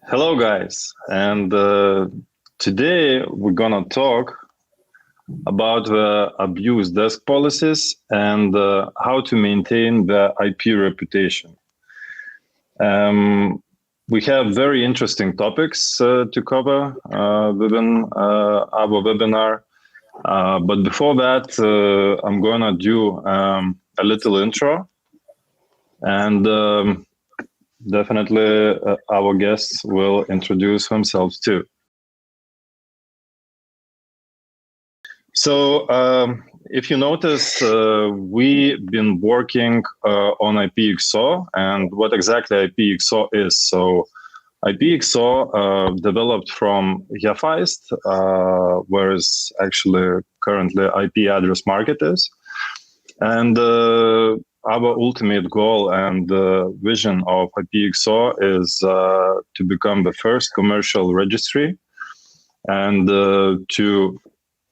Hello, guys. And today we're going to talk about the abuse desk policies and how to maintain the IP reputation. We have very interesting topics to cover within our webinar. But before that, I'm going to do a little intro. And definitely our guests will introduce themselves too. So if you notice, we've been working on IPXO and what exactly IPXO is. So IPXO developed from Aistis, whereas actually currently IP address market is. And our ultimate goal and vision of IPXO is to become the first commercial registry and to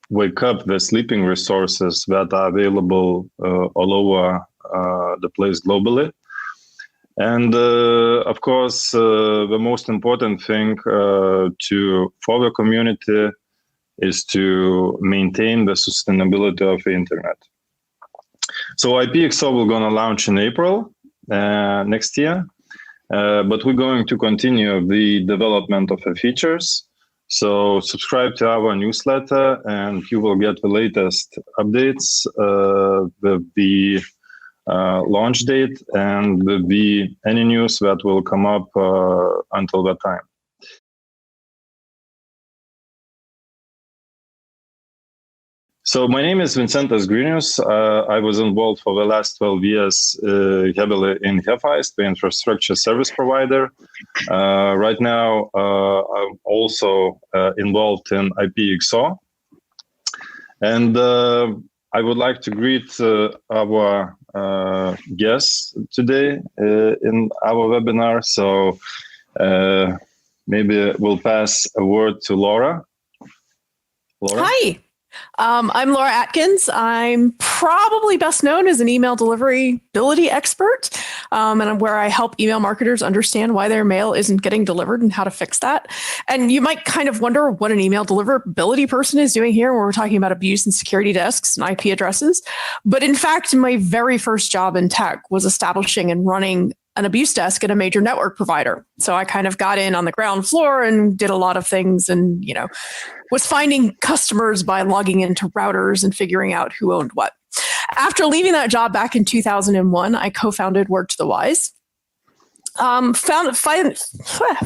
wake up the sleeping resources that are available all over the place globally. And of course, the most important thing for the community is to maintain the sustainability of the internet. So IPXO will going to launch in April next year, but we're going to continue the development of the features. So subscribe to our newsletter and you will get the latest updates with the launch date and with any news that will come up until that time. So my name is Vincentas Grinius. I was involved for the last 12 years heavily in Aistis, the infrastructure service provider. Right now, I'm also involved in IPXO. And I would like to greet our guests today in our webinar. So maybe we'll pass a word to Laura. Laura? Hi. I'm Laura Atkins. I'm probably best known as an email deliverability expert, and where I help email marketers understand why their mail isn't getting delivered and how to fix that. And you might kind of wonder what an email deliverability person is doing here when we're talking about abuse and security desks and IP addresses. But in fact, my very first job in tech was establishing and running an abuse desk at a major network provider. So I kind of got in on the ground floor and did a lot of things and, was finding customers by logging into routers and figuring out who owned what. After leaving that job back in 2001, I co-founded Word to the Wise.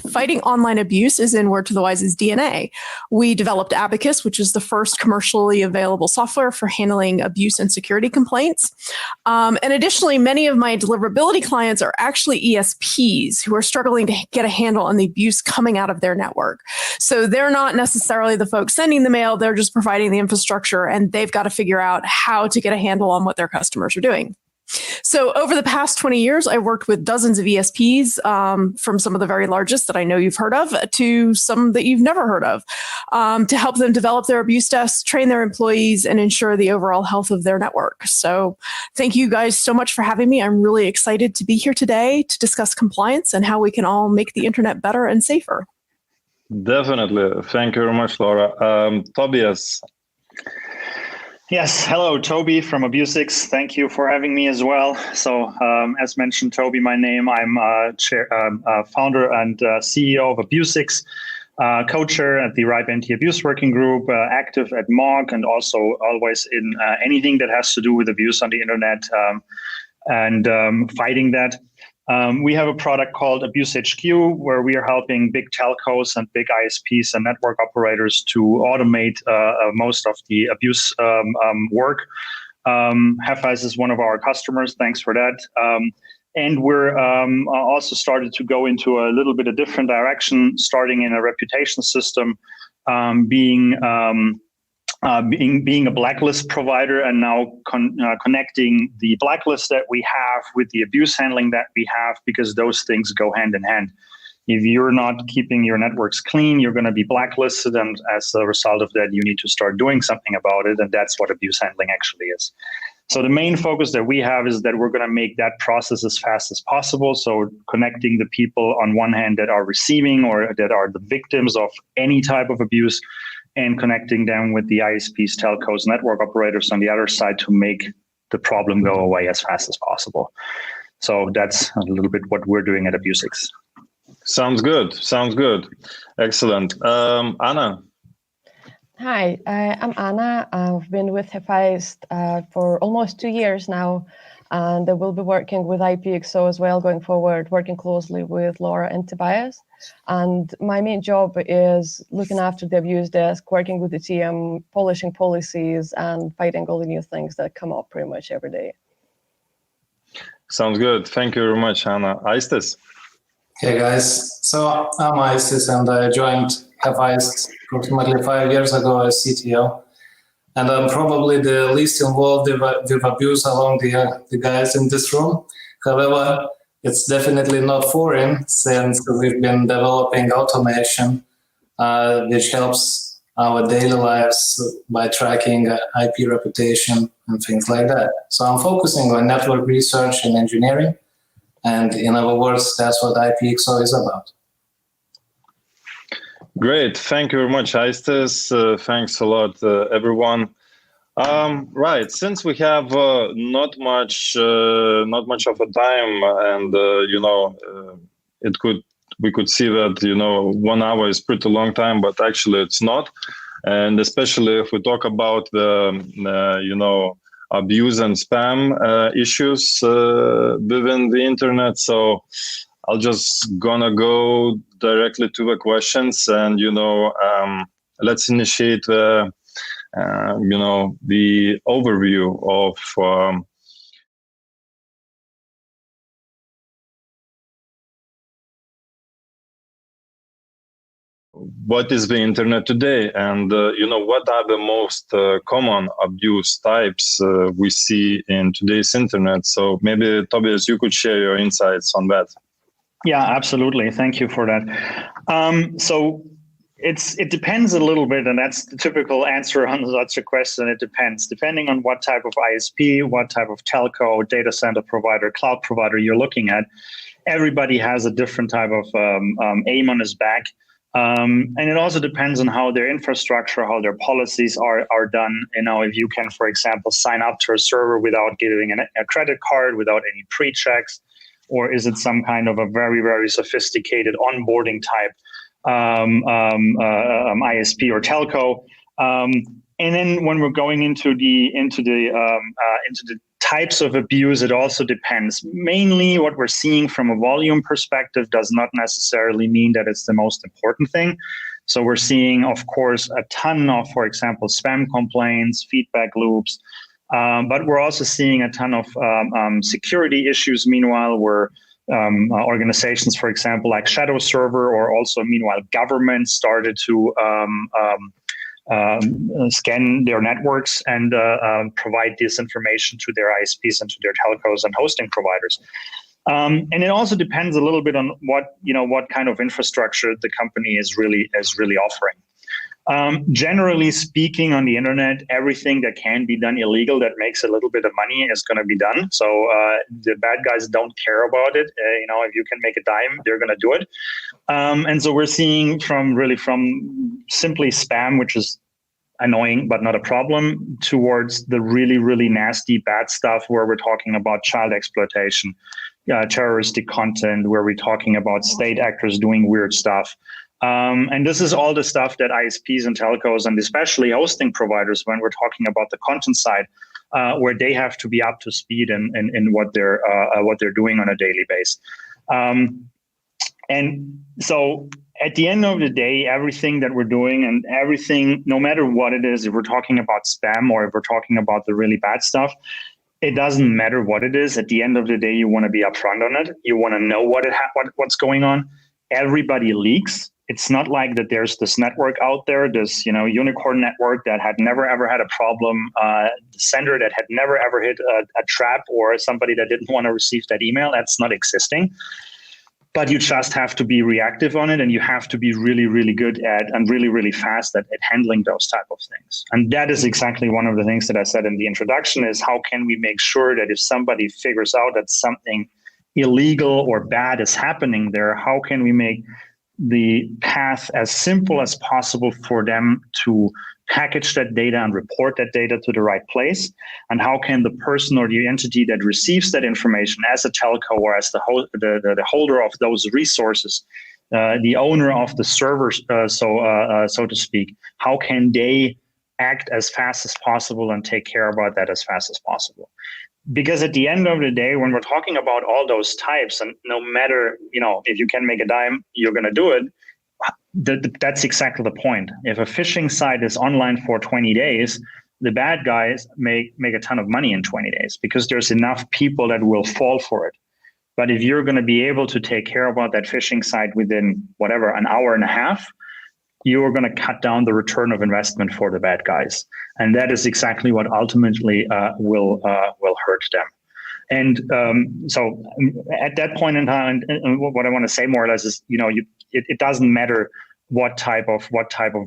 Fighting online abuse is in Word to the Wise's DNA. We developed Abusix, which is the first commercially available software for handling abuse and security complaints. And additionally, many of my deliverability clients are actually ESPs who are struggling to get a handle on the abuse coming out of their network. So they're not necessarily the folks sending the mail, they're just providing the infrastructure, and they've got to figure out how to get a handle on what their customers are doing. So over the past 20 years, I've worked with dozens of ESPs, from some of the very largest that I know you've heard of to some that you've never heard of, to help them develop their abuse desks, train their employees, and ensure the overall health of their network. So thank you guys so much for having me. I'm really excited to be here today to discuss compliance and how we can all make the internet better and safer. Definitely. Thank you very much, Laura. Tobias. Yes, hello, Toby from Abusix. Thank you for having me as well. So, as mentioned, Toby, my name. I'm founder and CEO of Abusix, co-chair at the RIPE Anti-Abuse Working Group, active at MOG, and also always in anything that has to do with abuse on the internet and fighting that. We have a product called Abuse HQ, where we are helping big telcos and big ISPs and network operators to automate most of the abuse work. Aistis is one of our customers. Thanks for that. And we're also started to go into a little bit of different direction, starting in a reputation system, being a blacklist provider, and now connecting the blacklist that we have with the abuse handling that we have, because those things go hand in hand. If you're not keeping your networks clean, you're going to be blacklisted, and as a result of that, you need to start doing something about it, and that's what abuse handling actually is. So the main focus that we have is that we're going to make that process as fast as possible. So connecting the people on one hand that are receiving or that are the victims of any type of abuse, and connecting them with the ISPs, telcos, network operators on the other side to make the problem go away as fast as possible. So that's a little bit what we're doing at Abusix. Sounds good. Sounds good. Excellent. Anna. Hi, I'm Anna. I've been with Aistis for almost 2 years now, and I will be working with IPXO as well going forward, working closely with Laura and Tobias. And my main job is looking after the abuse desk, working with the team, polishing policies, and fighting all the new things that come up pretty much every day. Sounds good. Thank you very much, Anna. Aistis. Hey guys, so I'm Aistis and I joined Aistis approximately 5 years ago as CTO. And I'm probably the least involved with abuse among the guys in this room. However, it's definitely not foreign since we've been developing automation, which helps our daily lives by tracking IP reputation and things like that. So I'm focusing on network research and engineering. And in other words, that's what IPXO is about. Great. Thank you very much, Aistis. Thanks a lot, everyone. Right. Since we have not much of a time, and we could see that 1 hour is pretty long time, but actually it's not. And especially if we talk about the abuse and spam issues within the internet. So I'll just gonna go directly to the questions, and let's initiate the overview of what is the internet today, and what are the most common abuse types we see in today's internet. So maybe Tobias, you could share your insights on that. Yeah, absolutely. Thank you for that. So it depends a little bit, and that's the typical answer on such a question. It depends, depending on what type of ISP, what type of telco, data center provider, cloud provider you're looking at. Everybody has a different type of aim on his back. And it also depends on how their infrastructure, how their policies are done. If you can, for example, sign up to a server without giving a credit card, without any pre-checks, or is it some kind of a very, very sophisticated onboarding type ISP or telco? And then when we're going into the types of abuse, it also depends. Mainly what we're seeing from a volume perspective does not necessarily mean that it's the most important thing. So we're seeing, of course, a ton of, for example, spam complaints, feedback loops, but we're also seeing a ton of security issues. Meanwhile, where organizations, for example, like Shadow Server, or also meanwhile governments started to scan their networks and provide this information to their ISPs and to their telcos and hosting providers. And it also depends a little bit on what kind of infrastructure the company is really offering. Generally speaking, on the internet, everything that can be done illegal that makes a little bit of money is going to be done. So the bad guys don't care about it. If you can make a dime, they're going to do it. And so we're seeing from simply spam, which is annoying but not a problem, towards the really, really nasty bad stuff where we're talking about child exploitation, terroristic content, where we're talking about state actors doing weird stuff. And this is all the stuff that ISPs and telcos, and especially hosting providers, when we're talking about the content side, where they have to be up to speed in what they're doing on a daily basis. And so at the end of the day, everything that we're doing and everything, no matter what it is, if we're talking about spam or if we're talking about the really bad stuff, it doesn't matter what it is. At the end of the day, you want to be upfront on it. You want to know what's going on. Everybody leaks. It's not like that there's this network out there, this unicorn network that had never ever had a problem, sender that had never ever hit a trap, or somebody that didn't want to receive that email. That's not existing. but you just have to be reactive on it, and you have to be really, really good at and really, really fast at handling those type of things. And that is exactly one of the things that I said in the introduction is how can we make sure that if somebody figures out that something illegal or bad is happening there, how can we make the path as simple as possible for them to package that data and report that data to the right place? And how can the person or the entity that receives that information as a telco or as the holder of those resources, the owner of the servers, so to speak, how can they act as fast as possible and take care about that as fast as possible? Because at the end of the day, when we're talking about all those types, and no matter, if you can make a dime, you're going to do it. That's exactly the point. If a phishing site is online for 20 days, the bad guys make a ton of money in 20 days because there's enough people that will fall for it. But if you're going to be able to take care about that phishing site within whatever, an hour and a half, you're going to cut down the return of investment for the bad guys. And that is exactly what ultimately will hurt them. And so at that point in time, and what I want to say more or less is, it doesn't matter what type of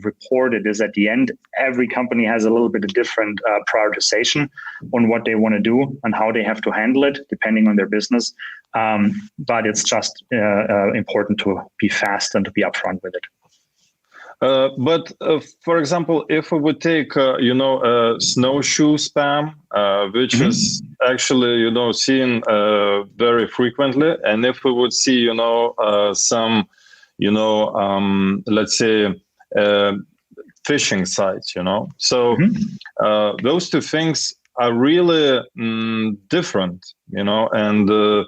report it is at the end. Every company has a little bit of different prioritization on what they want to do and how they have to handle it, depending on their business. But it's just important to be fast and to be upfront with it. But for example, if we would take, snowshoe spam, which is actually, seen very frequently, and if we would see, some, let's say, phishing sites, so those two things are really different, and the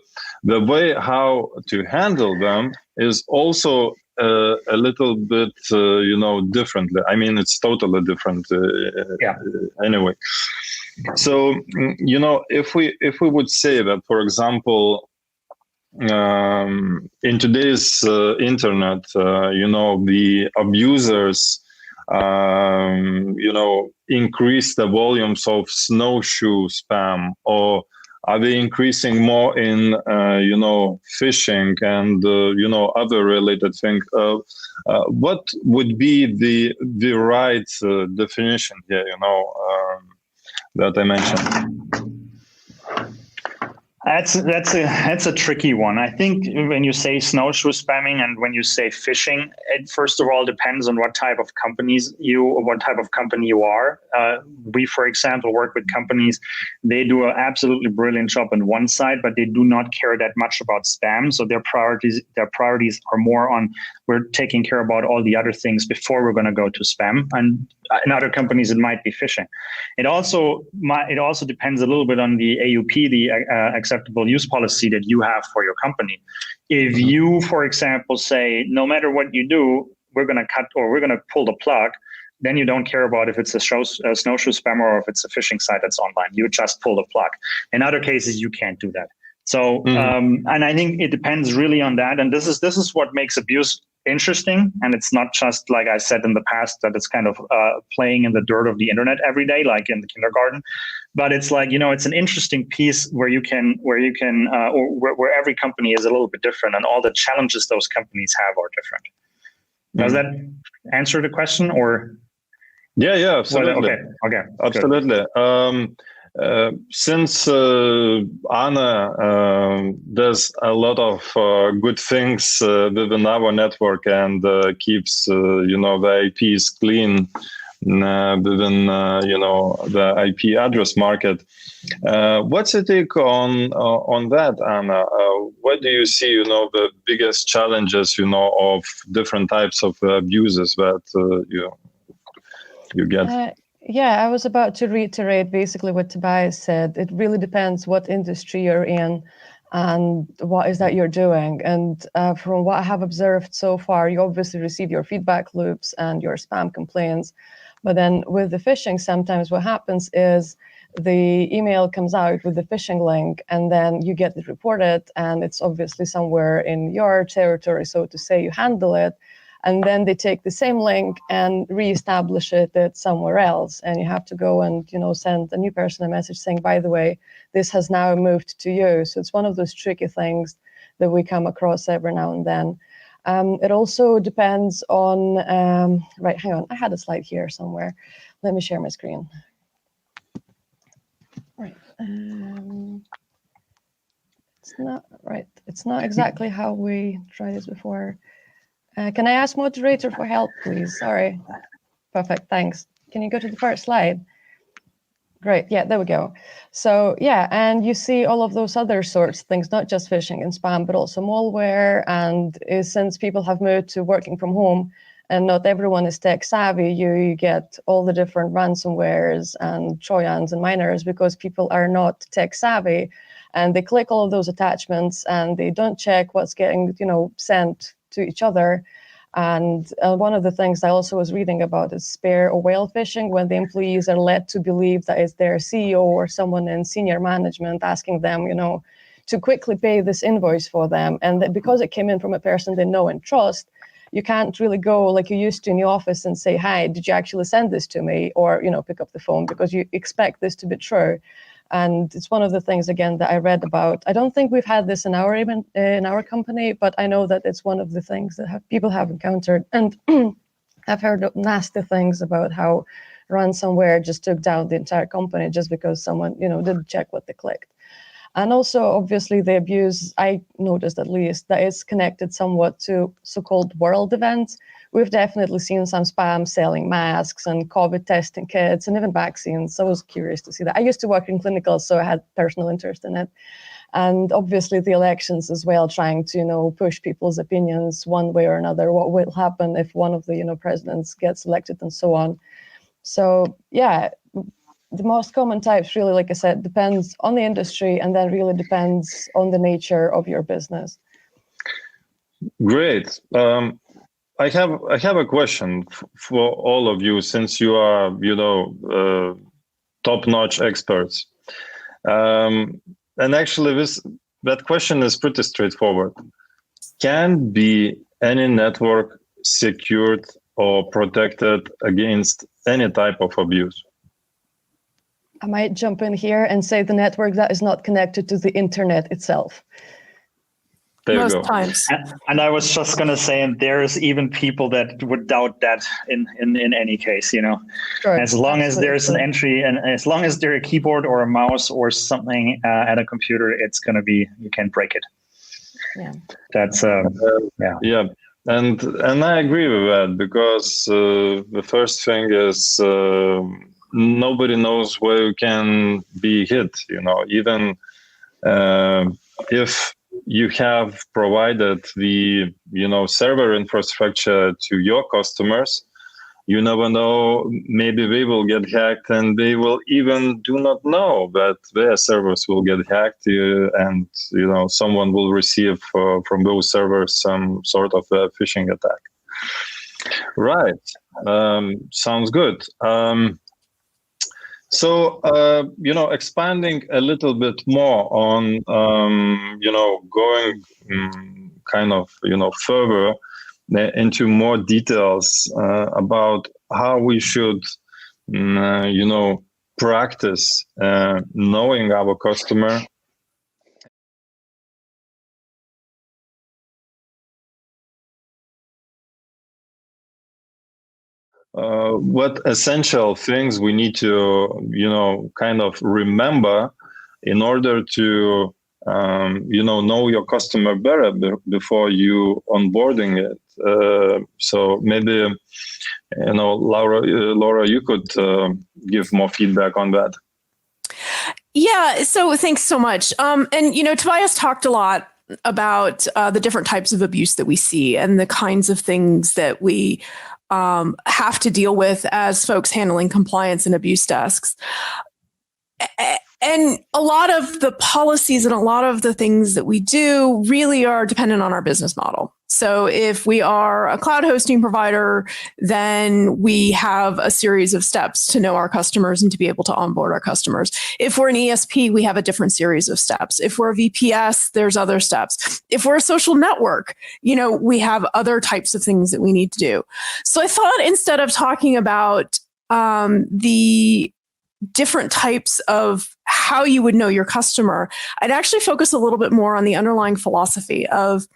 way how to handle them is also a little bit, differently. I mean, it's totally different anyway. So, if we would say that, for example, in today's internet, the abusers, increase the volumes of snowshoe spam, or are they increasing more in, phishing and, other related things? What would be the right definition here, that I mentioned? That's a tricky one. I think when you say snowshoe spamming and when you say phishing, it first of all depends on what type of company you are. We, for example, work with companies. They do an absolutely brilliant job on one side, but they do not care that much about spam. So their priorities are more on we're taking care about all the other things before we're going to go to spam. And in other companies, it might be phishing. It also depends a little bit on the AUP, the acceptable use policy that you have for your company. If you, for example, say, no matter what you do, we're going to cut or we're going to pull the plug, then you don't care about if it's a snowshoe spammer or if it's a phishing site that's online. You just pull the plug. In other cases, you can't do that. So, and I think it depends really on that. And this is what makes abuse interesting. And it's not just, like I said in the past, that it's kind of playing in the dirt of the internet every day, like in the kindergarten. But it's like, it's an interesting piece where every company is a little bit different and all the challenges those companies have are different. Does that answer the question or? Yeah, absolutely. Okay. Absolutely. Since Anna does a lot of good things within our network and keeps, the IPs clean within, the IP address market, what's your take on that, Anna? What do you see, the biggest challenges, of different types of abuses that you get? Yeah, I was about to reiterate basically what Tobias said. It really depends what industry you're in and what is that you're doing. And from what I have observed so far, you obviously receive your feedback loops and your spam complaints. But then with the phishing, sometimes what happens is the email comes out with the phishing link and then you get it reported and it's obviously somewhere in your territory, so to say, you handle it. And then they take the same link and reestablish it somewhere else. And you have to go and, send a new person a message saying, by the way, this has now moved to you. So it's one of those tricky things that we come across every now and then. It also depends on, right, hang on, I had a slide here somewhere. Let me share my screen. Right. It's not exactly how we tried this before. Can I ask moderator for help, please? Sorry. Perfect, thanks. Can you go to the first slide? Great, yeah, there we go. So yeah, and you see all of those other sorts of things, not just phishing and spam, but also malware. And since people have moved to working from home and not everyone is tech savvy, you get all the different ransomwares and Trojans and miners because people are not tech savvy and they click all of those attachments and they don't check what's getting, sent to each other. And one of the things I also was reading about is spare or whale phishing, when the employees are led to believe that it's their CEO or someone in senior management asking them, to quickly pay this invoice for them. And that because it came in from a person they know and trust, you can't really go like you used to in the office and say, hi, did you actually send this to me? Or, pick up the phone because you expect this to be true. And it's one of the things, again, that I read about. I don't think we've had this in our company, but I know that it's one of the things that people have encountered. And I've heard nasty things about how ransomware just took down the entire company just because someone, didn't check what they clicked. And also, obviously, the abuse, I noticed at least, that is connected somewhat to so-called world events. We've definitely seen some spam selling masks and COVID testing kits and even vaccines. I was curious to see that. I used to work in clinical, so I had personal interest in it. And obviously the elections as well, trying to, push people's opinions one way or another, what will happen if one of the, presidents gets elected and so on. So, yeah, the most common types really, like I said, depends on the industry and then really depends on the nature of your business. Great. I have a question for all of you, since you are, top-notch experts. And actually, that question is pretty straightforward. Can be any network secured or protected against any type of abuse? I might jump in here and say the network that is not connected to the internet itself. Most times. And I was just going to say, and there's even people that would doubt that in any case, Sure, as long as there's an entry and as long as there's a keyboard or a mouse or something at a computer, it's going to be, you can't break it. Yeah. That's, yeah. Yeah. And I agree with that, because the first thing is nobody knows where you can be hit, even if you have provided the, server infrastructure to your customers, you never know, maybe they will get hacked and they will even do not know that their servers will get hacked and, someone will receive from those servers some sort of a phishing attack. Right. Sounds good. So, expanding a little bit more on, going kind of, further into more details about how we should, practice knowing our customer. What essential things we need to, kind of remember in order to, know your customer better before you onboarding it. So maybe, Laura, you could give more feedback on that. Yeah, so thanks so much. And, Tobias talked a lot about the different types of abuse that we see and the kinds of things that we have to deal with as folks handling compliance and abuse desks. And a lot of the policies and a lot of the things that we do really are dependent on our business model. So if we are a cloud hosting provider, then we have a series of steps to know our customers and to be able to onboard our customers. If we're an ESP, we have a different series of steps. If we're a VPS, there's other steps. If we're a social network, we have other types of things that we need to do. So I thought instead of talking about the different types of how you would know your customer, I'd actually focus a little bit more on the underlying philosophy of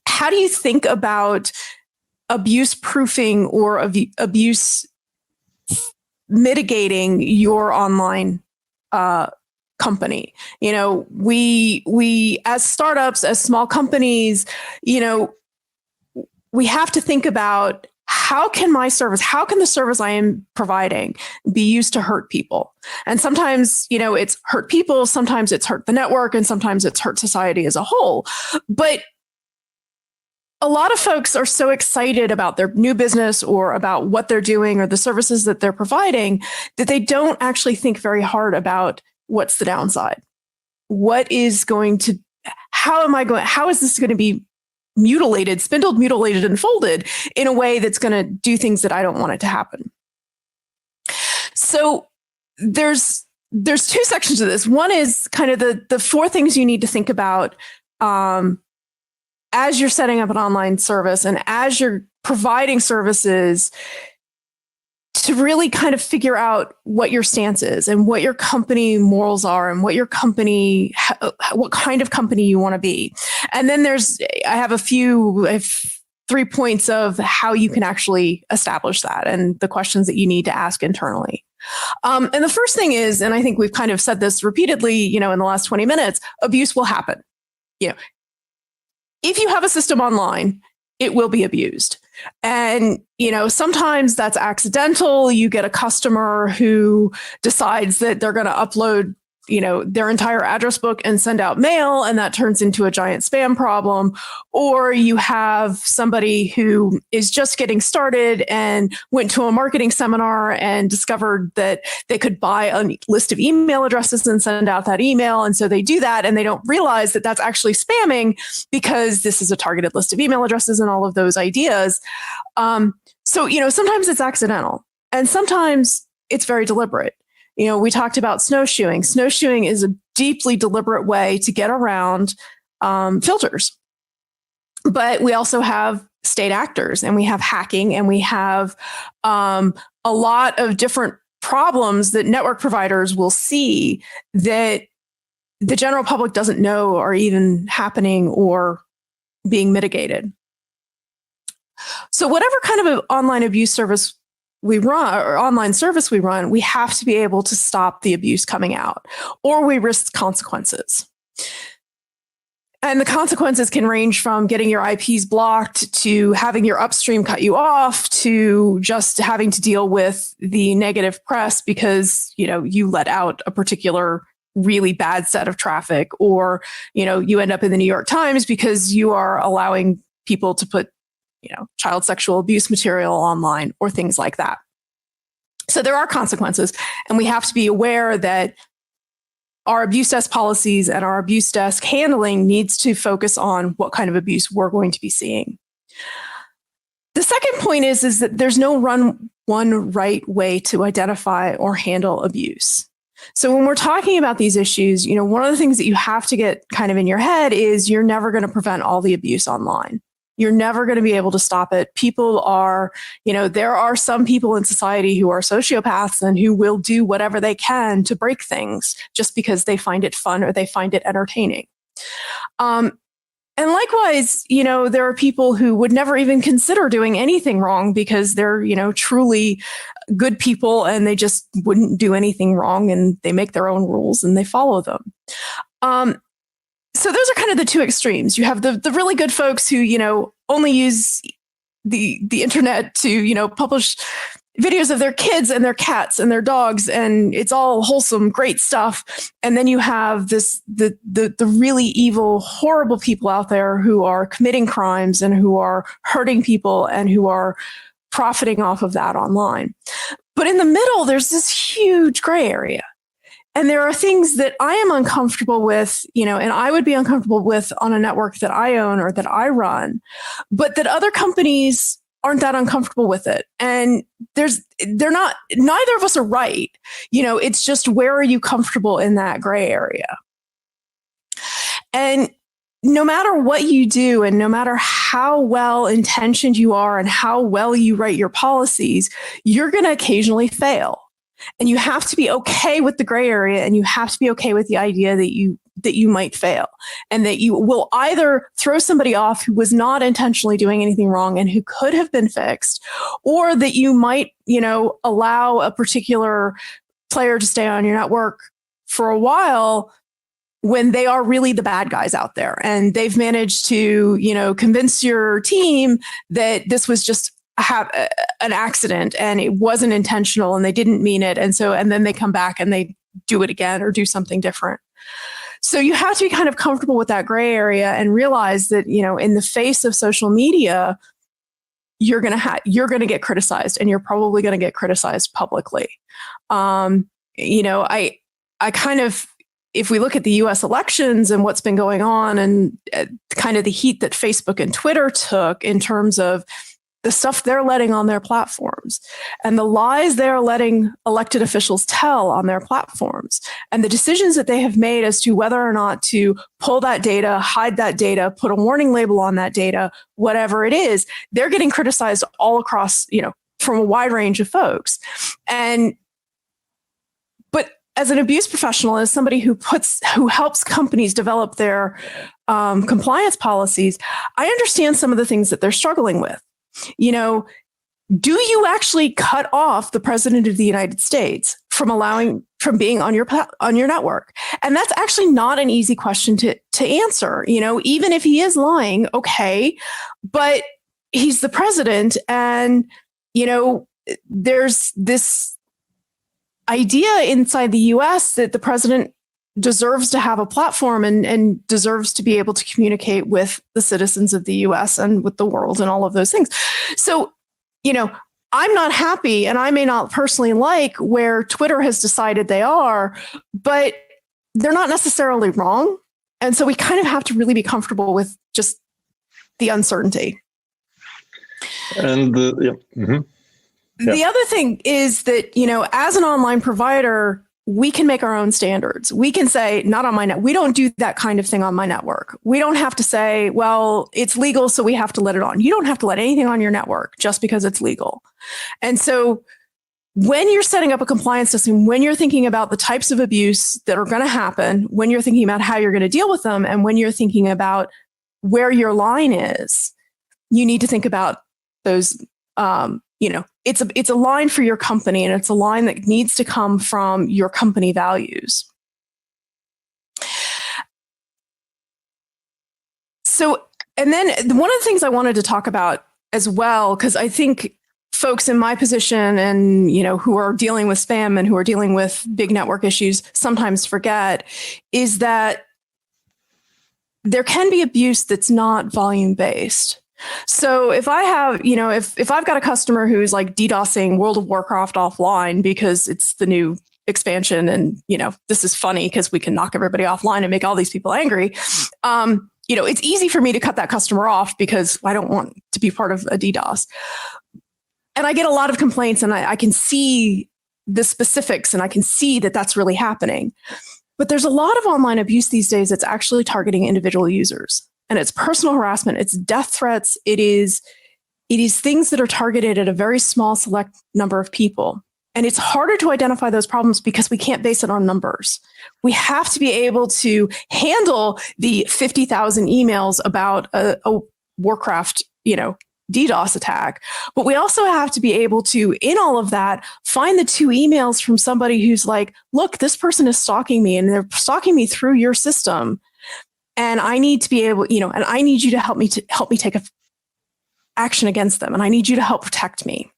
how do you think about abuse proofing or abuse mitigating your online company. We as startups, as small companies, we have to think about how can the service I am providing be used to hurt people? And sometimes, it's hurt people, sometimes it's hurt the network, and sometimes it's hurt society as a whole. But a lot of folks are so excited about their new business or about what they're doing or the services that they're providing that they don't actually think very hard about what's the downside. How is this going to be mutilated, spindled, mutilated, and folded in a way that's going to do things that I don't want it to happen? So there's two sections of this. One is kind of the four things you need to think about as you're setting up an online service and as you're providing services to really kind of figure out what your stance is and what your company morals are and what kind of company you want to be. And then I have 3 points of how you can actually establish that and the questions that you need to ask internally. And the first thing is, and I think we've kind of said this repeatedly, in the last 20 minutes, abuse will happen. If you have a system online, it will be abused. And, sometimes that's accidental. You get a customer who decides that they're going to upload, their entire address book and send out mail, and that turns into a giant spam problem. Or you have somebody who is just getting started and went to a marketing seminar and discovered that they could buy a list of email addresses and send out that email. And so they do that, and they don't realize that that's actually spamming because this is a targeted list of email addresses and all of those ideas. So sometimes it's accidental and sometimes it's very deliberate. We talked about snowshoeing. Snowshoeing is a deeply deliberate way to get around filters. But we also have state actors, and we have hacking, and we have a lot of different problems that network providers will see that the general public doesn't know are even happening or being mitigated. So whatever kind of an online abuse service we run or online service we run, we have to be able to stop the abuse coming out, or we risk consequences. And the consequences can range from getting your IPs blocked to having your upstream cut you off to just having to deal with the negative press because, you let out a particular really bad set of traffic, or, you end up in the New York Times because you are allowing people to put child sexual abuse material online or things like that. So there are consequences, and we have to be aware that our abuse desk policies and our abuse desk handling needs to focus on what kind of abuse we're going to be seeing. The second point is that there's no one right way to identify or handle abuse. So when we're talking about these issues, one of the things that you have to get kind of in your head is you're never going to prevent all the abuse online. You're never going to be able to stop it. People are, there are some people in society who are sociopaths and who will do whatever they can to break things just because they find it fun or they find it entertaining. And likewise, there are people who would never even consider doing anything wrong because they're, truly good people and they just wouldn't do anything wrong, and they make their own rules and they follow them. So those are kind of the two extremes. You have the really good folks who, only use the internet to, publish videos of their kids and their cats and their dogs, and it's all wholesome, great stuff. And then you have the really evil, horrible people out there who are committing crimes and who are hurting people and who are profiting off of that online. But in the middle, there's this huge gray area. And there are things that I am uncomfortable with, and I would be uncomfortable with on a network that I own or that I run, but that other companies aren't that uncomfortable with it. And neither of us are right. It's just, where are you comfortable in that gray area? And no matter what you do, and no matter how well intentioned you are and how well you write your policies, you're going to occasionally fail. And you have to be okay with the gray area, and you have to be okay with the idea that you might fail, and that you will either throw somebody off who was not intentionally doing anything wrong and who could have been fixed, or that you might, allow a particular player to stay on your network for a while when they are really the bad guys out there, and they've managed to, convince your team that this was just an accident and it wasn't intentional and they didn't mean it. And then they come back and they do it again or do something different. So you have to be kind of comfortable with that gray area and realize that, in the face of social media, you're going to get criticized, and you're probably going to get criticized publicly. I kind of, if we look at the US elections and what's been going on, and kind of the heat that Facebook and Twitter took in terms of the stuff they're letting on their platforms and the lies they're letting elected officials tell on their platforms, and the decisions that they have made as to whether or not to pull that data, hide that data, put a warning label on that data, whatever it is, they're getting criticized all across, from a wide range of folks. But as an abuse professional, as somebody who helps companies develop their compliance policies, I understand some of the things that they're struggling with. Do you actually cut off the president of the United States from being on your network? And that's actually not an easy question to answer. Even if he is lying, okay, but he's the president, and there's this idea inside the US that the president deserves to have a platform and deserves to be able to communicate with the citizens of the US and with the world and all of those things. So, I'm not happy, and I may not personally like where Twitter has decided they are, but they're not necessarily wrong. And so we kind of have to really be comfortable with just the uncertainty. And The other thing is that, as an online provider, we can make our own standards. We can say, not on my net. We don't do that kind of thing on my network. We don't have to say, well, it's legal, so we have to let it on. You don't have to let anything on your network just because it's legal. And so when you're setting up a compliance system, when you're thinking about the types of abuse that are going to happen, when you're thinking about how you're going to deal with them, and when you're thinking about where your line is, you need to think about those, it's a line for your company, and it's a line that needs to come from your company values. So, and then one of the things I wanted to talk about as well, because I think folks in my position and, who are dealing with spam and who are dealing with big network issues sometimes forget, is that there can be abuse that's not volume based. So if I have, if I've got a customer who's like DDoSing World of Warcraft offline because it's the new expansion, and, this is funny because we can knock everybody offline and make all these people angry. It's easy for me to cut that customer off because I don't want to be part of a DDoS. And I get a lot of complaints, and I can see the specifics, and I can see that that's really happening. But there's a lot of online abuse these days that's actually targeting individual users. And it's personal harassment, it's death threats, it is things that are targeted at a very small select number of people. And it's harder to identify those problems because we can't base it on numbers. We have to be able to handle the 50,000 emails about a Warcraft, DDoS attack. But we also have to be able to, in all of that, find the 2 emails from somebody who's like, look, this person is stalking me, and they're stalking me through your system. And I need to be able, and I need you to help me take action against them. And I need you to help protect me.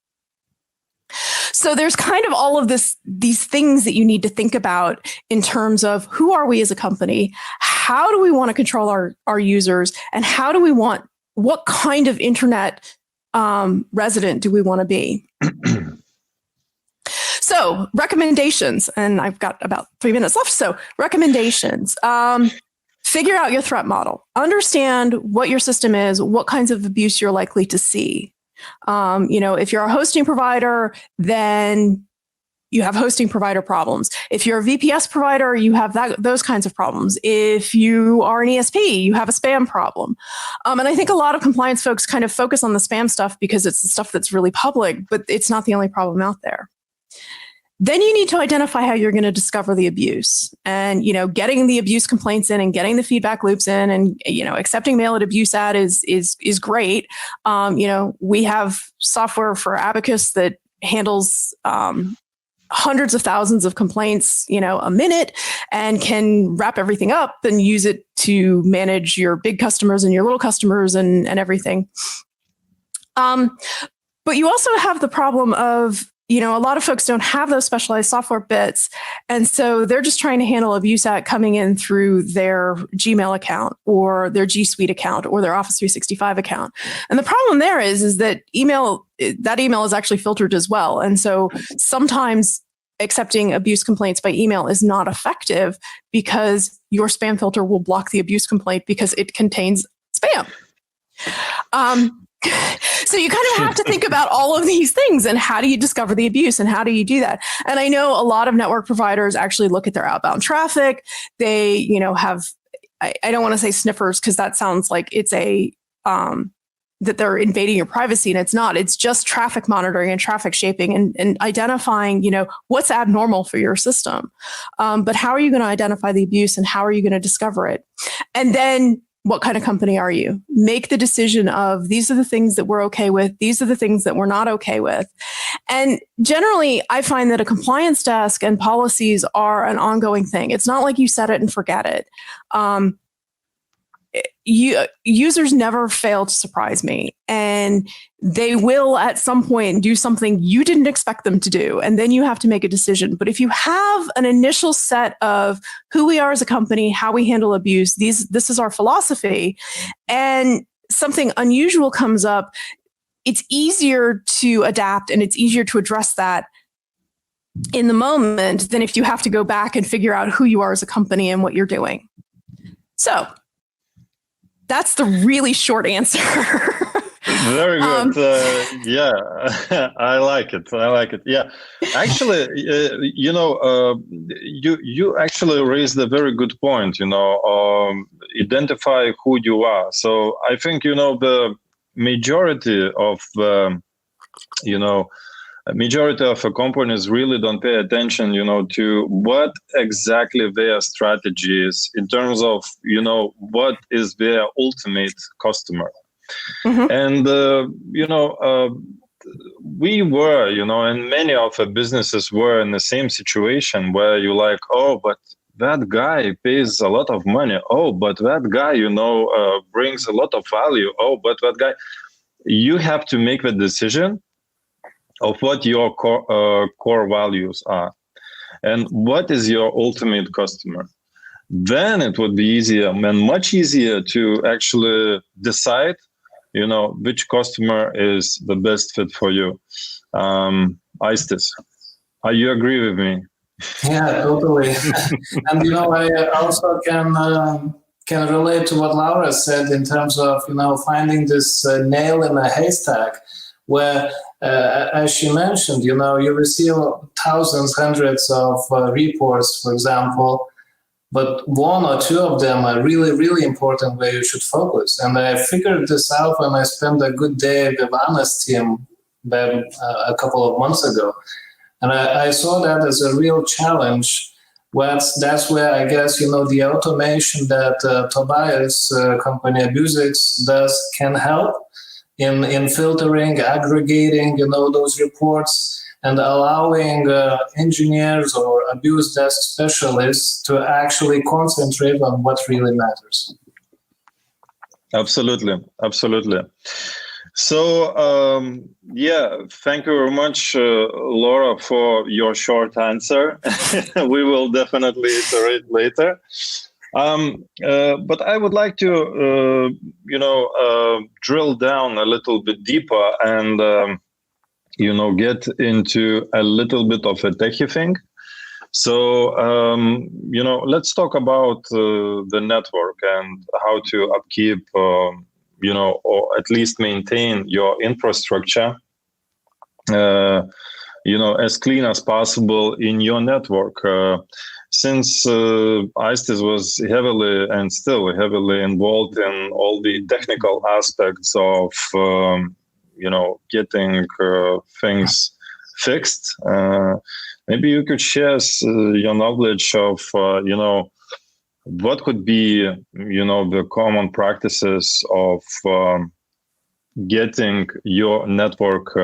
So there's kind of all of these things that you need to think about in terms of who are we as a company? How do we want to control our users? And what kind of internet resident do we want to be? So recommendations, and I've got about 3 minutes left. So recommendations. Figure out your threat model. Understand what your system is, what kinds of abuse you're likely to see. If you're a hosting provider, then you have hosting provider problems. If you're a VPS provider, you have those kinds of problems. If you are an ESP, you have a spam problem. And I think a lot of compliance folks kind of focus on the spam stuff because it's the stuff that's really public, but it's not the only problem out there. Then you need to identify how you're going to discover the abuse, and, getting the abuse complaints in and getting the feedback loops in, and, accepting mail at abuse@, is great. We have software for Abusix that handles hundreds of thousands of complaints, a minute, and can wrap everything up and use it to manage your big customers and your little customers and everything. But you also have the problem of, a lot of folks don't have those specialized software bits. And so they're just trying to handle abuse@ coming in through their Gmail account or their G Suite account or their Office 365 account. And the problem there is that email is actually filtered as well. And so sometimes accepting abuse complaints by email is not effective because your spam filter will block the abuse complaint because it contains spam. So you kind of have to think about all of these things, and how do you discover the abuse, and how do you do that? And I know a lot of network providers actually look at their outbound traffic. They, have, I don't want to say sniffers because that sounds like it's that they're invading your privacy, and it's not. It's just traffic monitoring and traffic shaping and identifying, what's abnormal for your system. But how are you going to identify the abuse, and how are you going to discover it? And then, what kind of company are you? Make the decision of, these are the things that we're okay with. These are the things that we're not okay with. And generally, I find that a compliance desk and policies are an ongoing thing. It's not like you set it and forget it. Users never fail to surprise me, and they will at some point do something you didn't expect them to do, and then you have to make a decision. But if you have an initial set of who we are as a company, how we handle abuse, this is our philosophy, and something unusual comes up, it's easier to adapt and it's easier to address that in the moment than if you have to go back and figure out who you are as a company and what you're doing. So that's the really short answer. Very good. Yeah, I like it. Yeah, actually, you actually raised a very good point. Identify who you are. So I think the majority of companies really don't pay attention, to what exactly their strategy is in terms of, what is their ultimate customer. Mm-hmm. And, we were, and many of the businesses were in the same situation where you're like, oh, but that guy pays a lot of money. Oh, but that guy, brings a lot of value. Oh, but that guy, you have to make the decision of what your core values are and what is your ultimate customer. Then it would be easier and much easier to actually decide, which customer is the best fit for you. Aistis, you agree with me? Yeah, totally. And, I also can relate to what Laura said in terms of, finding this nail in a haystack, where, as she mentioned, you receive thousands, hundreds of reports, for example, but one or two of them are really, really important where you should focus. And I figured this out when I spent a good day with Anna's team a couple of months ago. And I saw that as a real challenge. That's where I guess, the automation that Tobias' company Abusix does can help in filtering, aggregating, those reports, and allowing engineers or abuse desk specialists to actually concentrate on what really matters. Absolutely. So, thank you very much, Laura, for your short answer. We will definitely iterate later. But I would like to, drill down a little bit deeper and, get into a little bit of a techie thing. So, let's talk about the network and how to upkeep, or at least maintain your infrastructure, as clean as possible in your network. Since Aistis was heavily and still heavily involved in all the technical aspects of, getting things fixed. Maybe you could share your knowledge of, what could be, the common practices of getting your network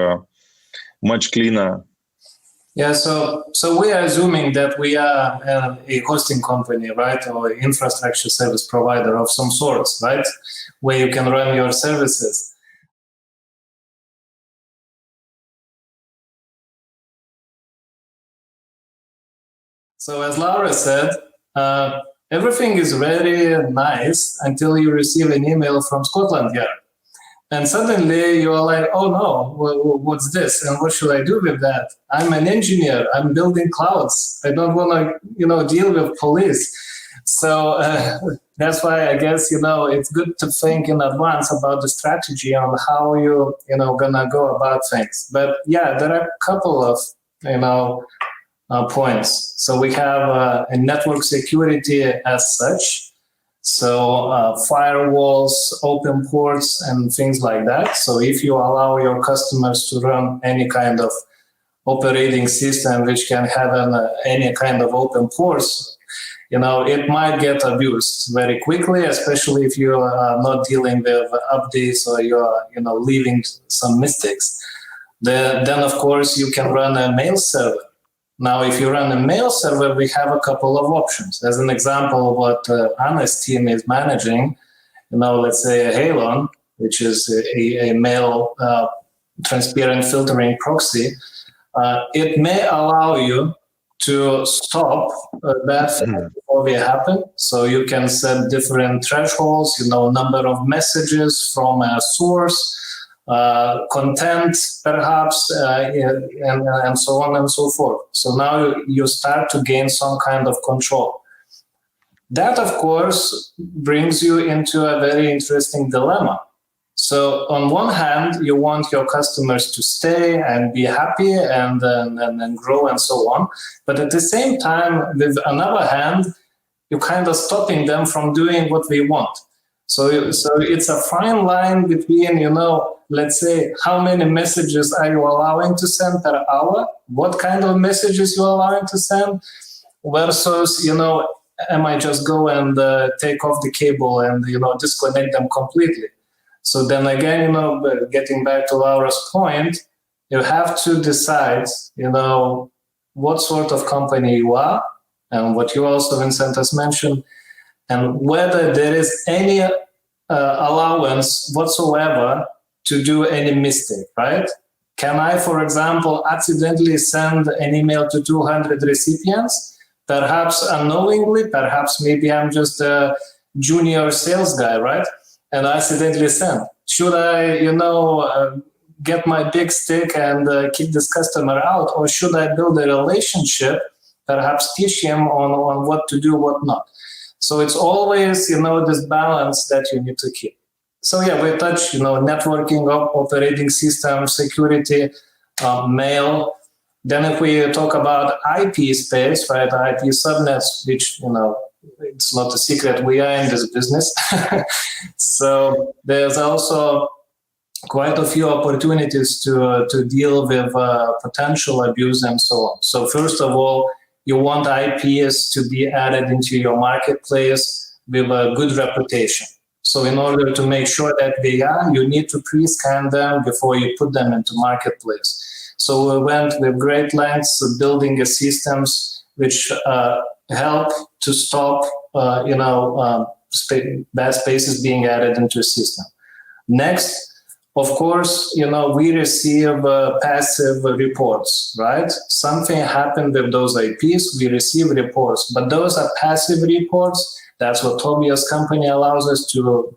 much cleaner. Yeah, so we are assuming that we are a hosting company, right, or infrastructure service provider of some sorts, right, where you can run your services. So as Laura said, everything is very nice until you receive an email from Scotland Yard. And suddenly you're like, oh no, what's this? And what should I do with that? I'm an engineer, I'm building clouds. I don't want to, deal with police. So that's why I guess, it's good to think in advance about the strategy on how you, gonna go about things. But yeah, there are a couple of, points. So we have a network security as such. So firewalls, open ports, and things like that. So if you allow your customers to run any kind of operating system which can have any kind of open ports, it might get abused very quickly, especially if you are not dealing with updates or you're, leaving some mistakes. Then of course, you can run a mail server. Now, if you run a mail server, we have a couple of options. As an example of what Anna's team is managing, let's say a Halon, which is a mail transparent filtering proxy, it may allow you to stop that before they happen. So you can set different thresholds, number of messages from a source, content, perhaps, and so on and so forth. So now you start to gain some kind of control. That, of course, brings you into a very interesting dilemma. So on one hand, you want your customers to stay and be happy and grow and so on. But at the same time, with another hand, you're kind of stopping them from doing what they want. So it's a fine line between, let's say, how many messages are you allowing to send per hour? What kind of messages you're allowing to send? Versus, am I just go and take off the cable and, disconnect them completely? So then again, getting back to Laura's point, you have to decide, what sort of company you are, and what you also, Vincent, has mentioned, and whether there is any allowance whatsoever to do any mistake, right? Can I, for example, accidentally send an email to 200 recipients? Perhaps unknowingly, perhaps maybe I'm just a junior sales guy, right? And I accidentally send. Should I, get my big stick and kick this customer out? Or should I build a relationship, perhaps teach him on what to do, what not? So it's always, this balance that you need to keep. So yeah, we touch, networking, operating system, security, mail. Then if we talk about IP space, right, IP subnets, which, it's not a secret, we are in this business. So there's also quite a few opportunities to deal with potential abuse and so on. So first of all, you want IPs to be added into your marketplace with a good reputation. So in order to make sure that they are, you need to pre-scan them before you put them into marketplace. So we went with great lengths of building systems which help to stop, bad spaces being added into a system. Next, of course, we receive passive reports, right? Something happened with those IPs, we receive reports, but those are passive reports. That's what Tobias company allows us to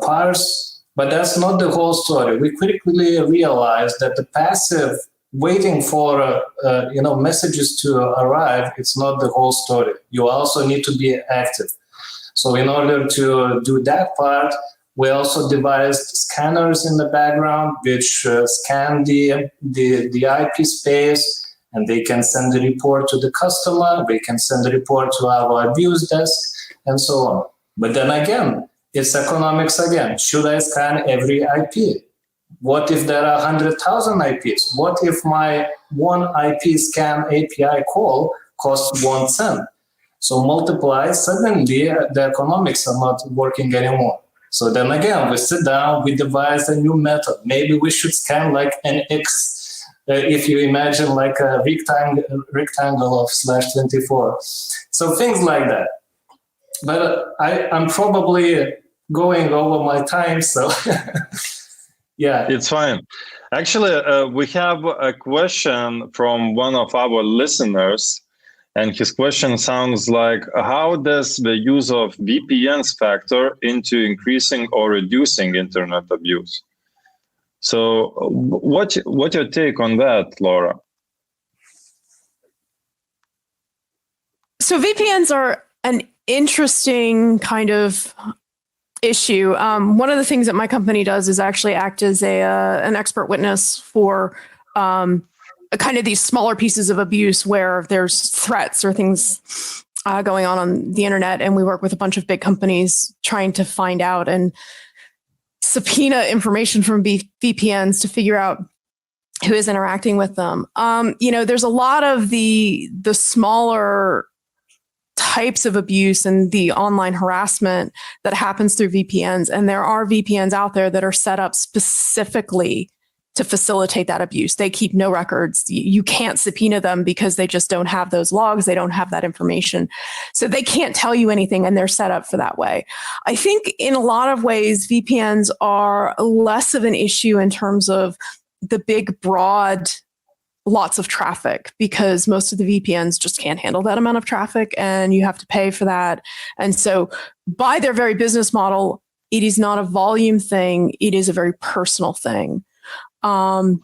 parse, but that's not the whole story. We quickly realized that the passive waiting for messages to arrive, it's not the whole story. You also need to be active. So in order to do that part, we also devised scanners in the background which scan the IP space, and they can send a report to the customer, they can send a report to our abuse desk, and so on. But then again, it's economics again. Should I scan every IP? What if there are 100,000 IPs? What if my one IP scan API call costs 1 cent? So multiply, suddenly the economics are not working anymore. So then again, we sit down, we devise a new method. Maybe we should scan like an X, if you imagine like a rectangle of /24. So things like that. But I'm probably going over my time, so yeah. It's fine. Actually, we have a question from one of our listeners, and his question sounds like, how does the use of VPNs factor into increasing or reducing internet abuse? So what's your take on that, Laura? So VPNs are an interesting kind of issue. One of the things that my company does is actually act as an expert witness for kind of these smaller pieces of abuse where there's threats or things going on the internet. And we work with a bunch of big companies trying to find out and subpoena information from VPNs to figure out who is interacting with them. There's a lot of the smaller types of abuse and the online harassment that happens through VPNs. And there are VPNs out there that are set up specifically to facilitate that abuse. They keep no records. You can't subpoena them because they just don't have those logs. They don't have that information. So they can't tell you anything, and they're set up for that way. I think in a lot of ways, VPNs are less of an issue in terms of the big, broad, lots of traffic, because most of the VPNs just can't handle that amount of traffic, and you have to pay for that. And so by their very business model, it is not a volume thing. It is a very personal thing. And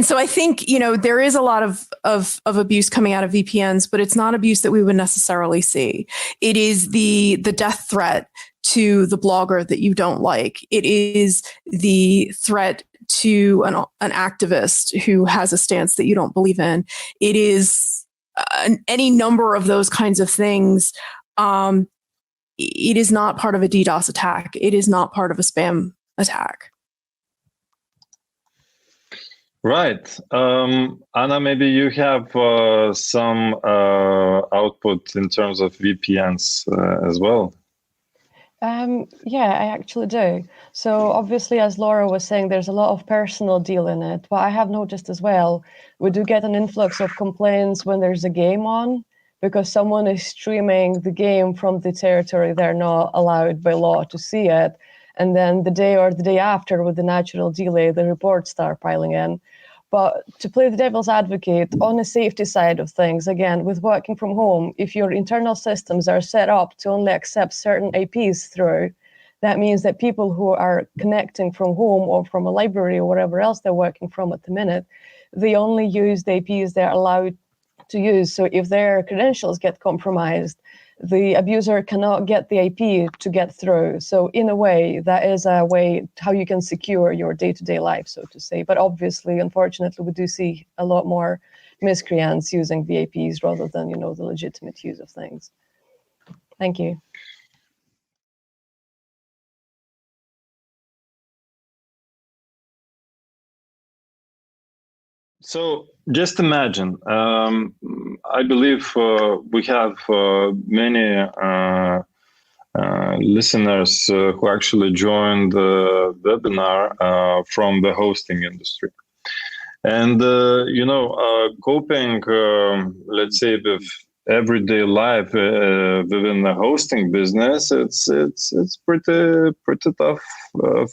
so I think, there is a lot of abuse coming out of VPNs, but it's not abuse that we would necessarily see. It is the death threat to the blogger that you don't like. It is the threat to an activist who has a stance that you don't believe in. It is any number of those kinds of things. It is not part of a DDoS attack. It is not part of a spam attack. Right. Anna, maybe you have some output in terms of VPNs as well. Yeah, I actually do. So obviously, as Laura was saying, there's a lot of personal deal in it. But I have noticed as well, we do get an influx of complaints when there's a game on, because someone is streaming the game from the territory they're not allowed by law to see it. And then the day or the day after, with the natural delay, the reports start piling in. But to play the devil's advocate, on the safety side of things, again, with working from home, if your internal systems are set up to only accept certain IPs through, that means that people who are connecting from home or from a library or wherever else they're working from at the minute, they only use the IPs they're allowed to use. So if their credentials get compromised, the abuser cannot get the IP to get through. So in a way, that is a way how you can secure your day-to-day life, so to say. But obviously, unfortunately, we do see a lot more miscreants using VIPs rather than, the legitimate use of things. Thank you. So just imagine, I believe we have many listeners who actually joined the webinar from the hosting industry. And, coping, let's say, with everyday life within the hosting business, it's pretty tough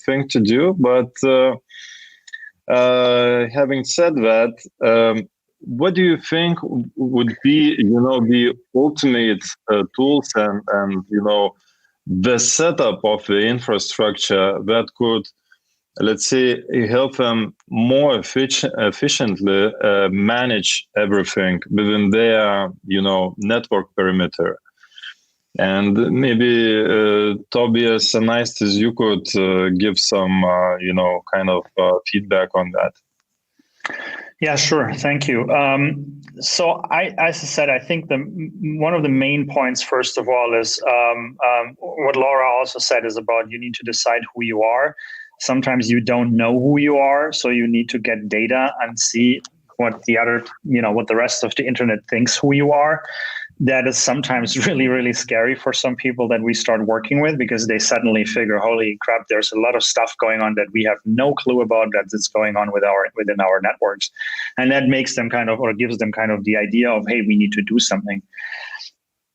thing to do. But having said that, what do you think would be, the ultimate tools and the setup of the infrastructure that could, let's say, help them more efficiently manage everything within their, network perimeter? And maybe Tobias and Aistis, you could give some, kind of feedback on that. Yeah, sure. Thank you. So as I said, I think one of the main points, first of all, is what Laura also said, is about you need to decide who you are. Sometimes you don't know who you are, so you need to get data and see what what the rest of the internet thinks who you are. That is sometimes really, really scary for some people that we start working with, because they suddenly figure, holy crap, there's a lot of stuff going on that we have no clue about that's going on within our networks. And that makes them gives them the idea of, hey, we need to do something.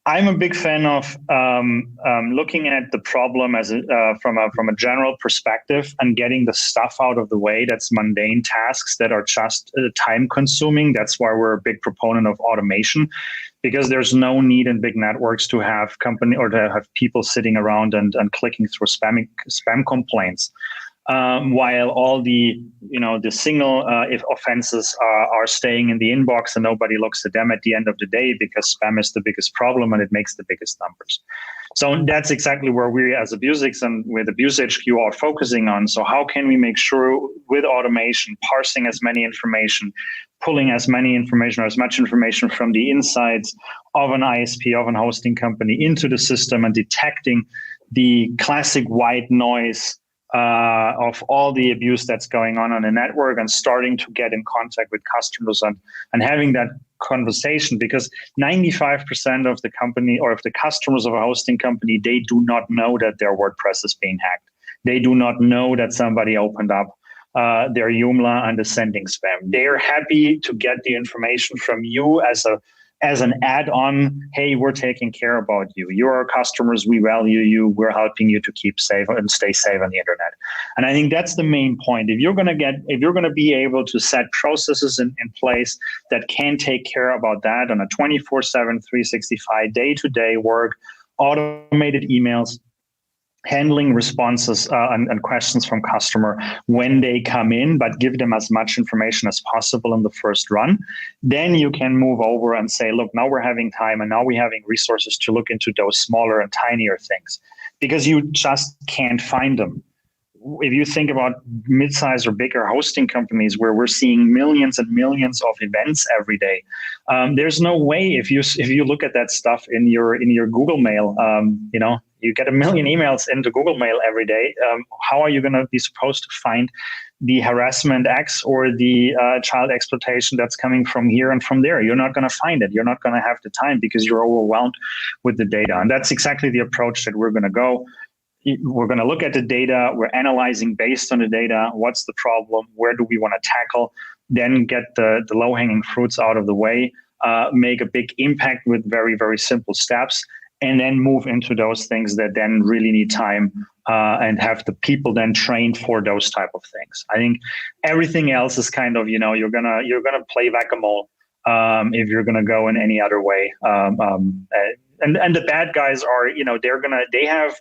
I'm a big fan of looking at the problem as from a general perspective and getting the stuff out of the way. That's mundane tasks that are just time consuming. That's why we're a big proponent of automation, because there's no need in big networks to have people sitting around and clicking through spam complaints. While all the single if offenses are staying in the inbox and nobody looks at them at the end of the day, because spam is the biggest problem and it makes the biggest numbers. So that's exactly where we as Abusix and with Abuse HQ are focusing on. So how can we make sure with automation, parsing as many information, pulling as much information from the insides of an ISP, of an hosting company into the system, and detecting the classic white noise of all the abuse that's going on the network, and starting to get in contact with customers and having that conversation, because 95% of the company or of the customers of a hosting company, they do not know that their WordPress is being hacked. They do not know that somebody opened up their Joomla and is sending spam. They're happy to get the information from you as an add-on. Hey, we're taking care about you. You're our customers. We value you. We're helping you to keep safe and stay safe on the internet. And I think that's the main point. If you're going to be able to set processes in place that can take care about that on a 24/7, 365 day-to-day work, automated emails, handling responses and questions from customer when they come in, but give them as much information as possible in the first run. Then you can move over and say, look, now we're having time and now we're having resources to look into those smaller and tinier things, because you just can't find them. If you think about mid-size or bigger hosting companies where we're seeing millions and millions of events every day, there's no way if you look at that stuff in your Google Mail, you get 1 million emails into Google Mail every day. How are you going to be supposed to find the harassment X or the child exploitation that's coming from here and from there? You're not going to find it. You're not going to have the time because you're overwhelmed with the data. And that's exactly the approach that we're going to go. We're going to look at the data. We're analyzing based on the data. What's the problem? Where do we want to tackle? Then get the low-hanging fruits out of the way, make a big impact with very, very simple steps, and then move into those things that then really need time and have the people then trained for those type of things. I think everything else is kind of, you're gonna play whack-a-mole if you're gonna go in any other way. And the bad guys are, they have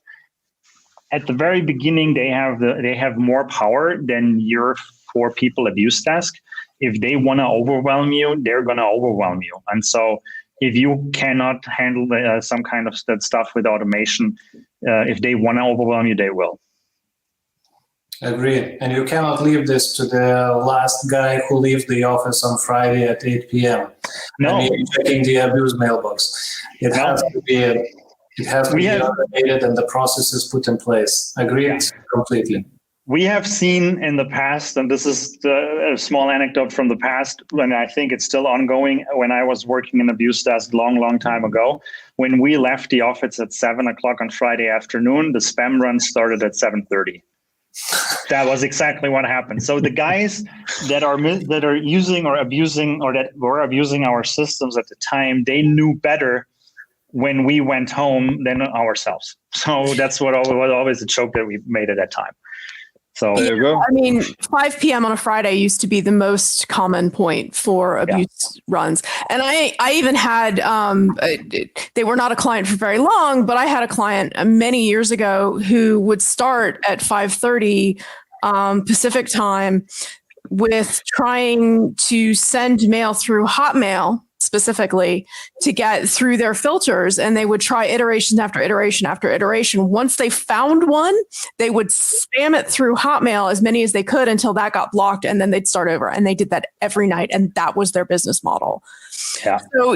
at the very beginning they have more power than your 4 people abuse desk. If they want to overwhelm you, they're gonna overwhelm you, and so. If you cannot handle some kind of that stuff with automation, if they want to overwhelm you, they will. Agreed. And you cannot leave this to the last guy who leaves the office on Friday at 8 p.m. No. And you're checking the abuse mailbox. It has to be automated and the process is put in place. Agreed completely. We have seen in the past, and this is a small anecdote from the past, and I think it's still ongoing. When I was working in abuse desk long time ago, when we left the office at 7 o'clock on Friday afternoon, the spam run started at 7:30. That was exactly what happened. So the guys that are using or abusing or that were abusing our systems at the time, they knew better when we went home than ourselves. So that's what always a joke that we made at that time. So there you go. I mean, 5 p.m. on a Friday used to be the most common point for abuse runs. And I even had, they were not a client for very long, but I had a client many years ago who would start at 5:30 Pacific time with trying to send mail through Hotmail specifically to get through their filters, and they would try iteration after iteration after iteration. Once they found one, they would spam it through Hotmail as many as they could until that got blocked, and then they'd start over. And they did that every night, and that was their business model. Yeah. So,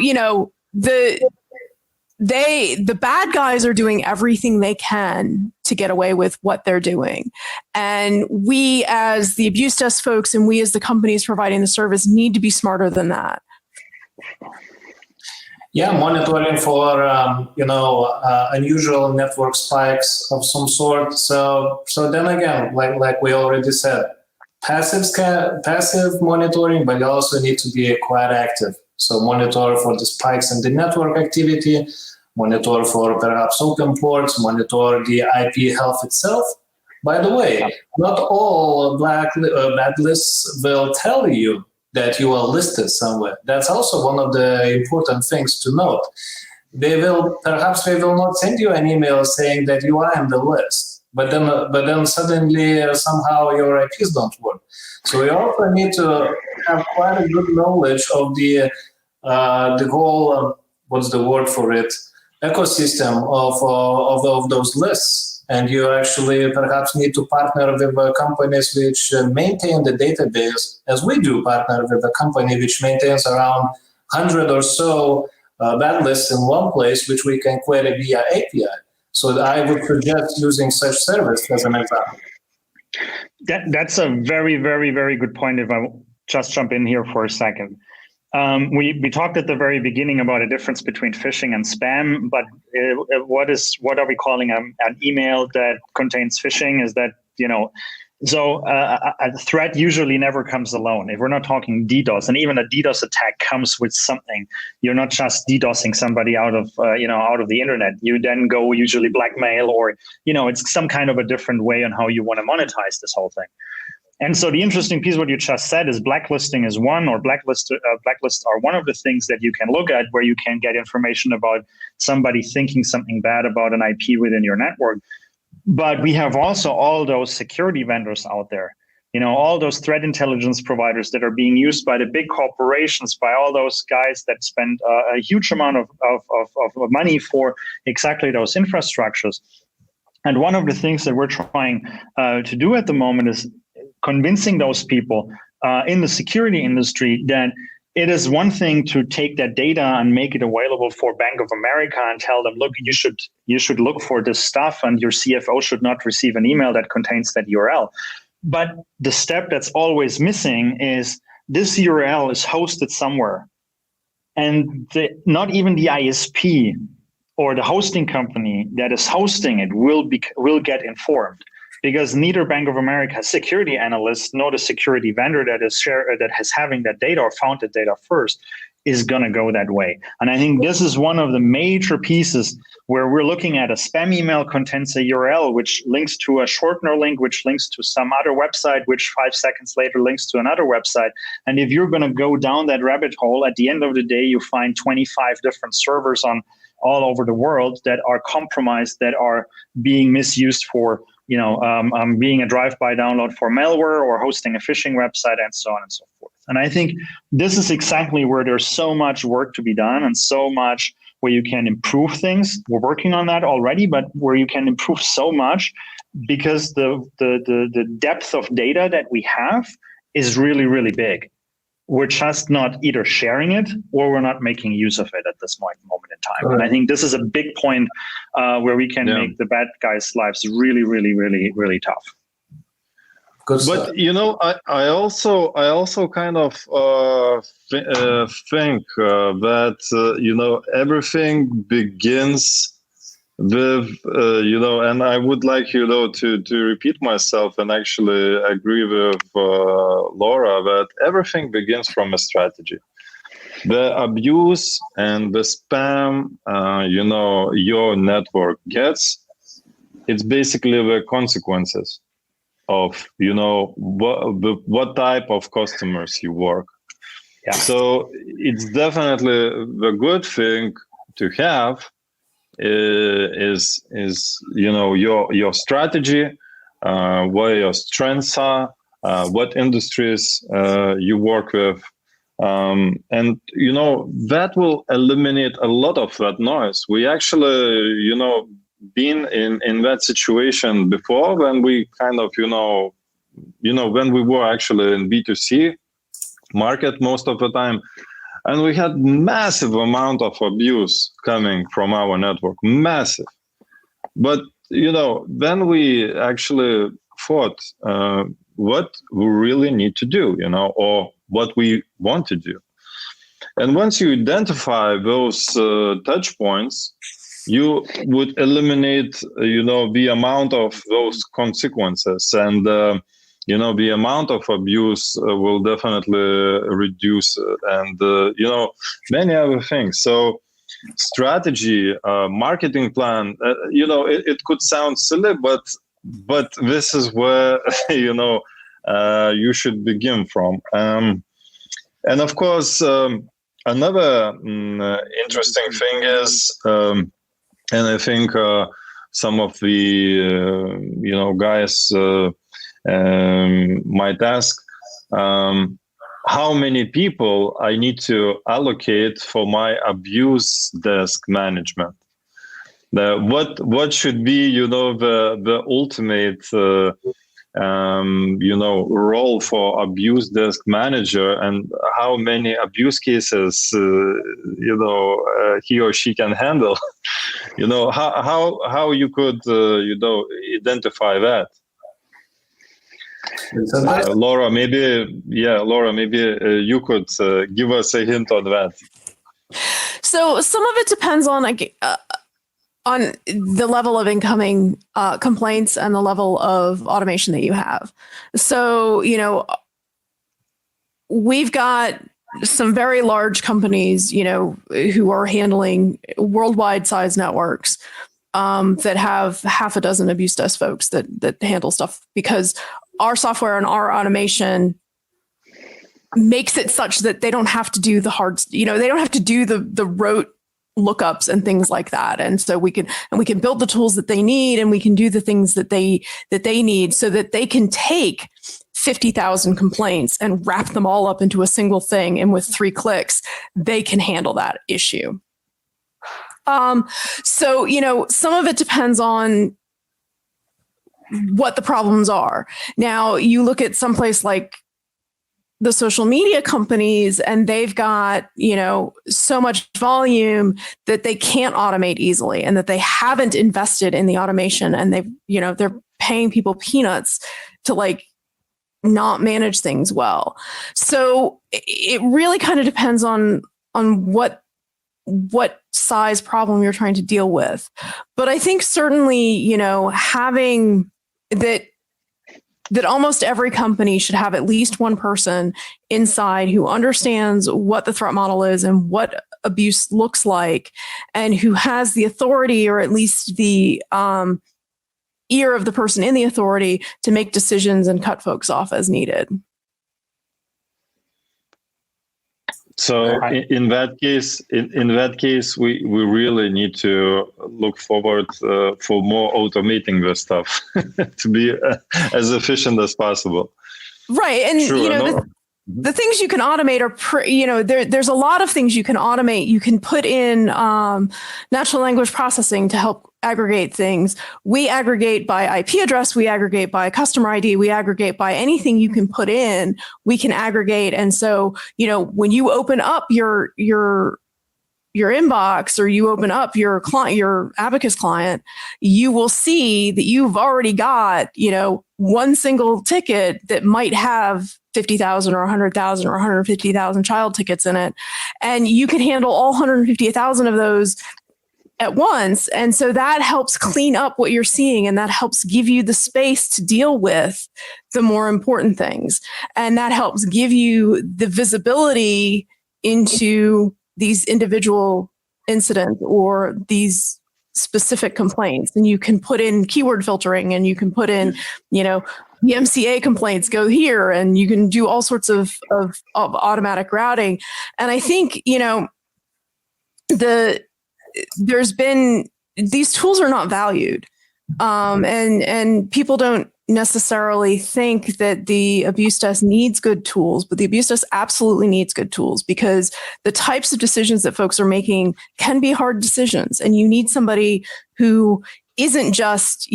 the bad guys are doing everything they can to get away with what they're doing. And we as the abuse desk folks and we as the companies providing the service need to be smarter than that. Yeah, monitoring for unusual network spikes of some sort. So then again, like we already said, passive monitoring, but you also need to be quite active. So monitor for the spikes in the network activity, monitor for perhaps open ports, monitor the IP health itself. By the way, not all blacklists will tell you that you are listed somewhere. That's also one of the important things to note. They will not send you an email saying that you are in the list, but then suddenly somehow your IPs don't work. So you also need to have quite a good knowledge of the whole what's the word for it, ecosystem of those lists. And you actually perhaps need to partner with companies which maintain the database, as we do partner with a company which maintains around 100 or so bad lists in one place, which we can query via API. So I would suggest using such service as an example. That's a very, very, very good point. If I just jump in here for a second. We talked at the very beginning about a difference between phishing and spam, but what are we calling an email that contains phishing? Is that, a threat usually never comes alone. If we're not talking DDoS, and even a DDoS attack comes with something, you're not just DDoSing somebody out of the internet. You then go usually blackmail, or it's some kind of a different way on how you want to monetize this whole thing. And so the interesting piece, what you just said, is blacklisting is one, or blacklists are one of the things that you can look at where you can get information about somebody thinking something bad about an IP within your network. But we have also all those security vendors out there, all those threat intelligence providers that are being used by the big corporations, by all those guys that spend a huge amount of money for exactly those infrastructures. And one of the things that we're trying to do at the moment is convincing those people in the security industry that it is one thing to take that data and make it available for Bank of America and tell them, look, you should look for this stuff, and your CFO should not receive an email that contains that URL. But the step that's always missing is this URL is hosted somewhere, and not even the ISP or the hosting company that is hosting it will get informed. Because neither Bank of America security analyst nor the security vendor that has having that data or found the data first is going to go that way. And I think this is one of the major pieces where we're looking at a spam email contains a URL which links to a shortener link, which links to some other website, which 5 seconds later links to another website. And if you're going to go down that rabbit hole, at the end of the day, you find 25 different servers on all over the world that are compromised, that are being misused for being a drive-by download for malware or hosting a phishing website and so on and so forth. And I think this is exactly where there's so much work to be done and so much where you can improve things. We're working on that already, but where you can improve so much because the depth of data that we have is really, really big. We're just not either sharing it or we're not making use of it at this moment in time. Right. And I think this is a big point where we can make the bad guys' lives really, really, really, really tough. But I also kind of think that everything begins with and I would like to repeat myself and actually agree with Laura that everything begins from a strategy. The abuse and the spam your network gets, it's basically the consequences of what type of customers you work. Yeah. So it's definitely the good thing to have is your strategy, where your strengths are, what industries you work with, and that will eliminate a lot of that noise. We actually been in that situation before when we kind of when we were actually in B2C market most of the time. And we had massive amount of abuse coming from our network, massive. But then we actually thought what we really need to do, or what we want to do. And once you identify those touch points, you would eliminate, the amount of those consequences, and the amount of abuse will definitely reduce, and many other things. So, strategy, marketing plan, it could sound silly, but this is where you should begin from. And of course, another interesting thing is, and I think some of the guys might ask, how many people I need to allocate for my abuse desk management? What should be the ultimate role for abuse desk manager, and how many abuse cases he or she can handle? how you could identify that? Laura, maybe you could give us a hint on that. So some of it depends on the level of incoming complaints and the level of automation that you have. So, we've got some very large companies, who are handling worldwide size networks that have half a dozen abuse desk folks that handle stuff, because our software and our automation makes it such that they don't have to do the hard, they don't have to do the rote lookups and things like that. And so we can build the tools that they need, and we can do the things that they need, so that they can take 50,000 complaints and wrap them all up into a single thing. And with 3 clicks, they can handle that issue. So, some of it depends on what the problems are. Now, you look at someplace like the social media companies, and they've got, so much volume that they can't automate easily, and that they haven't invested in the automation, and they're paying people peanuts to not manage things well. So it really kind of depends on what size problem you're trying to deal with. But I think certainly, having that almost every company should have at least one person inside who understands what the threat model is and what abuse looks like, and who has the authority, or at least the ear of the person in the authority, to make decisions and cut folks off as needed. So in that case, we really need to look forward for more automating this stuff to be as efficient as possible. Right, and the things you can automate are there's a lot of things you can automate. You can put in natural language processing to help aggregate things. We aggregate by IP address, we aggregate by customer ID, we aggregate by anything you can put in, we can aggregate. And so, when you open up your inbox, or you open up your client, your Abusix client, you will see that you've already got, one single ticket that might have 50,000 or 100,000 or 150,000 child tickets in it. And you can handle all 150,000 of those at once. And so that helps clean up what you're seeing, and that helps give you the space to deal with the more important things. And that helps give you the visibility into these individual incidents or these specific complaints. And you can put in keyword filtering, and you can put in, the MCA complaints go here, and you can do all sorts of automatic routing. And I think, there's been, these tools are not valued. And people don't necessarily think that the abuse desk needs good tools, but the abuse desk absolutely needs good tools, because the types of decisions that folks are making can be hard decisions. And you need somebody who isn't just,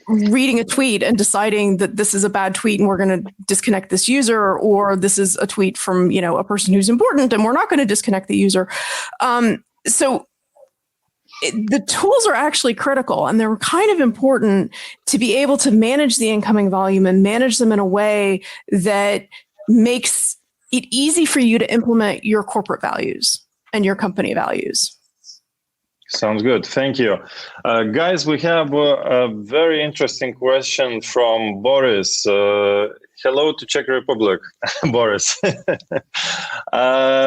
reading a tweet and deciding that this is a bad tweet and we're going to disconnect this user, or this is a tweet from, a person who's important and we're not going to disconnect the user. So the tools are actually critical, and they're kind of important to be able to manage the incoming volume and manage them in a way that makes it easy for you to implement your corporate values and your company values. Sounds good. Thank you. Guys, we have a very interesting question from Boris. Hello to Czech Republic, Boris.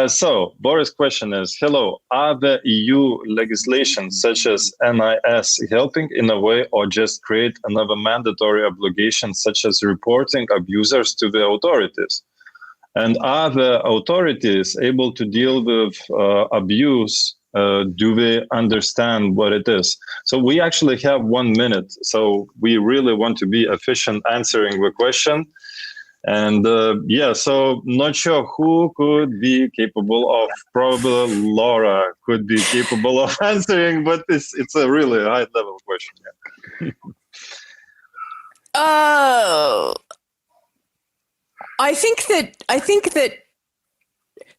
So Boris' question is, hello, are the EU legislations such as NIS helping in a way, or just create another mandatory obligation such as reporting abusers to the authorities? And are the authorities able to deal with abuse? Do they understand what it is? So we actually have 1 minute. So we really want to be efficient answering the question. And so not sure who could be capable of, probably Laura could be capable of answering, but it's a really high level question. Oh, I think that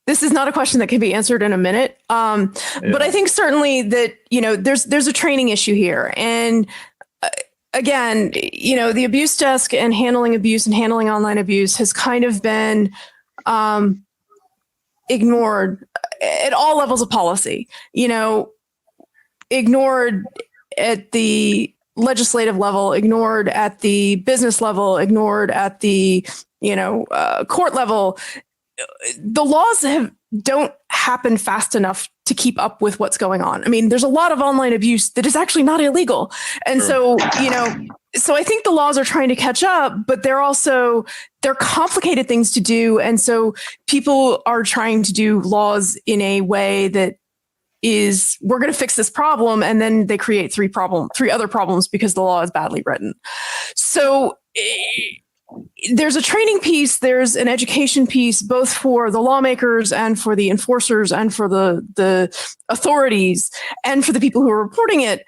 this is not a question that can be answered in a minute. But I think certainly that, there's a training issue here. And again, the abuse desk and handling abuse and handling online abuse has kind of been ignored at all levels of policy, ignored at the legislative level, ignored at the business level, ignored at the, court level. The laws don't happen fast enough to keep up with what's going on. I mean, there's a lot of online abuse that is actually not illegal. And so I think the laws are trying to catch up, but they're complicated things to do. And so people are trying to do laws in a way that is, we're going to fix this problem. And then they create three other problems because the law is badly written. So there's a training piece, there's an education piece, both for the lawmakers and for the enforcers and for the authorities and for the people who are reporting it.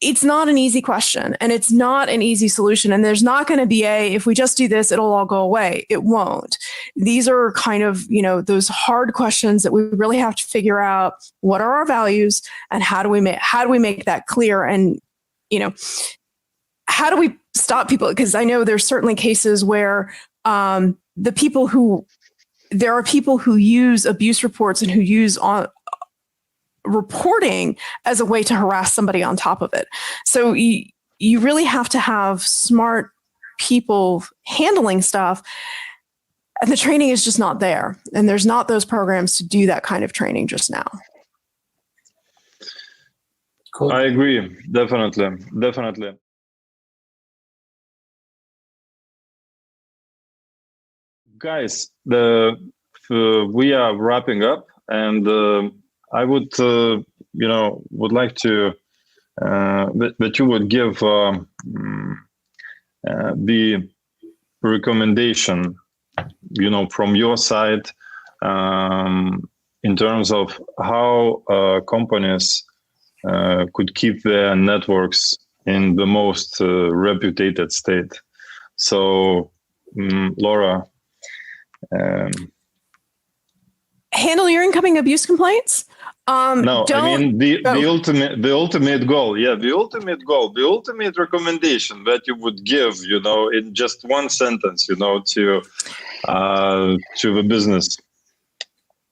It's not an easy question and it's not an easy solution. And there's not going to be if we just do this, it'll all go away. It won't. These are kind of, those hard questions that we really have to figure out. What are our values and how do we make that clear? And, how do we stop people? Because I know there's certainly cases where there are people who use abuse reports and who use reporting as a way to harass somebody on top of it. So you really have to have smart people handling stuff. And the training is just not there. And there's not those programs to do that kind of training just now. Cool. I agree. Definitely. Guys, we are wrapping up, and I would, would like to that you would give the recommendation, from your side, in terms of how companies could keep their networks in the most reputed state. So, Laura. Handle your incoming abuse complaints. No, I mean the ultimate goal. Yeah, the ultimate recommendation that you would give, in just one sentence, to the business.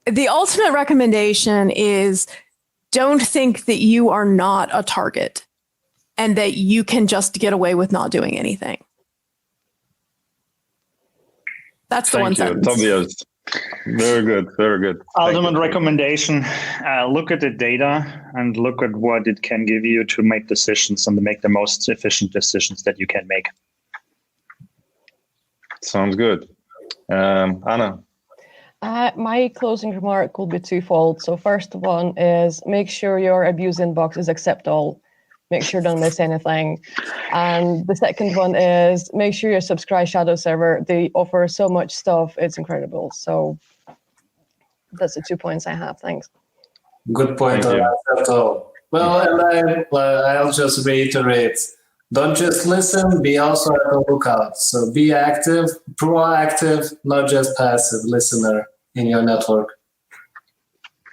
The ultimate recommendation is, don't think that you are not a target and that you can just get away with not doing anything. That's the one sentence. Tobias. Very good. Ultimate recommendation, look at the data and look at what it can give you to make decisions and to make the most efficient decisions that you can make. Sounds good. Anna? My closing remark will be twofold. So first one is make sure your abuse inbox is accept all. Make sure you don't miss anything. And the second one is make sure you subscribe Shadow Server. They offer so much stuff. It's incredible. So that's the 2 points I have. Thanks. Good point. Well, and I'll just reiterate, don't just listen, be also at the lookout. So be active, proactive, not just passive listener in your network.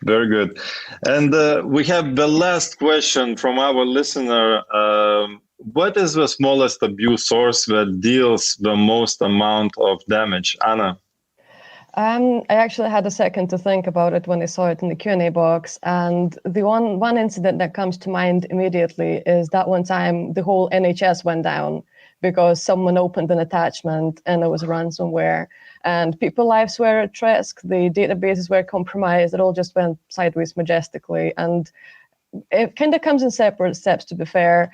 Very good. And we have the last question from our listener. What is the smallest abuse source that deals the most amount of damage? Anna? I actually had a second to think about it when I saw it in the Q&A box. And the one incident that comes to mind immediately is that one time the whole NHS went down because someone opened an attachment and it was ransomware. And people's lives were at risk, the databases were compromised, it all just went sideways majestically. And it kind of comes in separate steps, to be fair.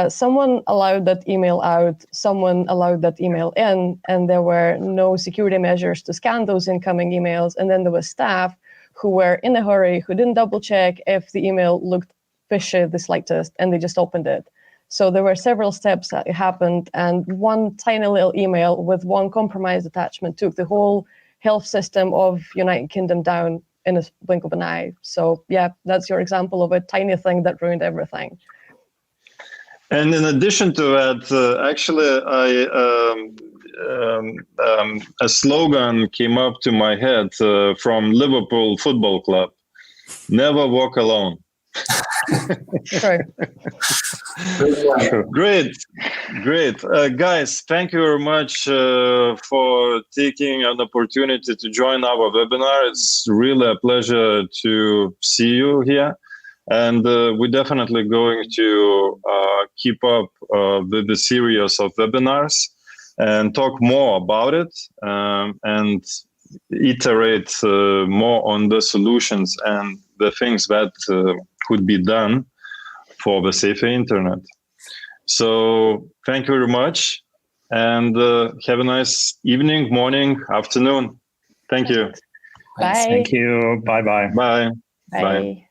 Someone allowed that email out, someone allowed that email in, and there were no security measures to scan those incoming emails. And then there was staff who were in a hurry, who didn't double check if the email looked fishy the slightest, and they just opened it. So there were several steps that happened, and one tiny little email with one compromised attachment took the whole health system of United Kingdom down in a blink of an eye. So yeah, that's your example of a tiny thing that ruined everything. And in addition to that, actually, a slogan came up to my head from Liverpool Football Club: "Never walk alone." True. Great. Guys, thank you very much for taking an opportunity to join our webinar. It's really a pleasure to see you here. And we're definitely going to keep up with the series of webinars and talk more about it and iterate more on the solutions and the things that could be done for the safer internet. So thank you very much, and have a nice evening, morning, afternoon. Thank you. Bye. Thank you. Bye-bye. Bye. Bye.